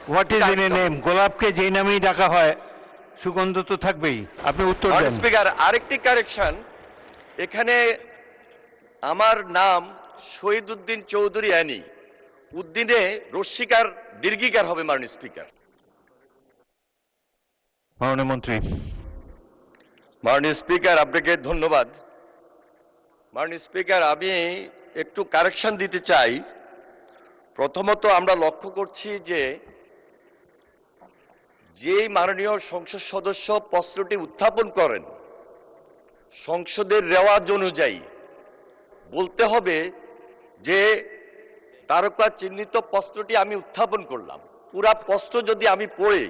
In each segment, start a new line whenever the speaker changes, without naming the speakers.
What is in a name? গোলাপকে যেই নামেই ডাকা হয় সুগন্ধ তো থাকবেই। আপনি উত্তর দেন।
স্পিকার, আরেকটি কারেকশন, এখানে আমার নাম শহীদউদ্দিন চৌধুরী অ্যানি, উদ্দিনে রস্বীকার দীর্ঘিকার হবে মাননীয় স্পিকার।
মাননীয় মন্ত্রী।
মাননীয় স্পিকার, আপনাকে ধন্যবাদ। মাননীয় স্পিকার, আমি একটু কারেকশন দিতে চাই। প্রথমত আমরা লক্ষ্য করছি যে যেই মাননীয় সংসদ সদস্য প্রশ্নটি উত্থাপন করেন সংসদের রেওয়াজ অনুযায়ী বলতে হবে যে তারকা চিহ্নিত প্রশ্নটি আমি উত্থাপন করলাম। পুরা প্রশ্ন যদি আমি পড়ি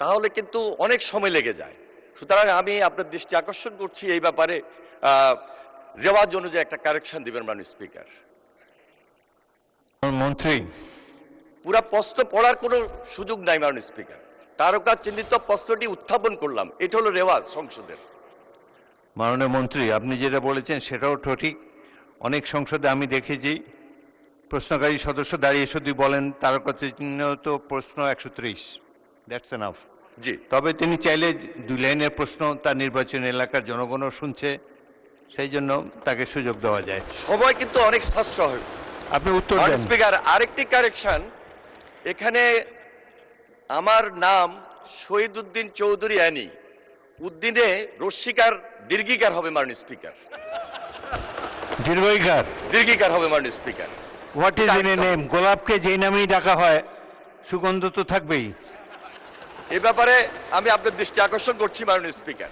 তাহলে কিন্তু অনেক সময় লেগে যায়। সুতরাং আমি আপনার দৃষ্টি আকর্ষণ করছি এই ব্যাপারে রেওয়াজ অনুযায়ী একটা কারেকশন দিবেন মাননীয় স্পিকার।
মন্ত্রী,
পুরা প্রশ্ন পড়ার কোনো সুযোগ নাই মাননীয় স্পিকার। তারকা চিহ্নিত প্রশ্নটি উত্থাপন করলাম, এটা হলো রেওয়াজ সংসদের।
মাননীয় মন্ত্রী, আপনি যেটা বলেছেন সেটাও ঠিক। অনেক সংসদে আমি দেখেছি প্রশ্নকারী সদস্য দাঁড়িয়ে শুধু বলেন তারকা চিহ্নিত প্রশ্ন 130, দ্যাটস এনাফ।
জি,
তবে তিনি চাইলে 2 লাইনের প্রশ্ন তার নির্বাচনী এলাকার জনগণও শুনছে, সেই জন্য তাকে সুযোগ দেওয়া যায়।
সময় কিন্তু অনেক সাশ্রয় হয়।
আপনি উত্তর
মাননীয়
দেন।
স্পিকার, আরেকটি কারেকশন, এখানে আমার নাম শহীদউদ্দিন চৌধুরী অ্যানি, উদ্দিনে রস্বীকার দীর্ঘিকার হবে মাননীয় স্পিকার।
দীর্ঘইকার।
দীর্ঘিকার হবে মাননীয় speaker.
What is in a name? গোলাপকে যেই নামেই ডাকা হয় সুগন্ধ তো থাকবেই।
এ ব্যাপারে আমি আপনার দৃষ্টি আকর্ষণ করছি মাননীয় স্পিকার।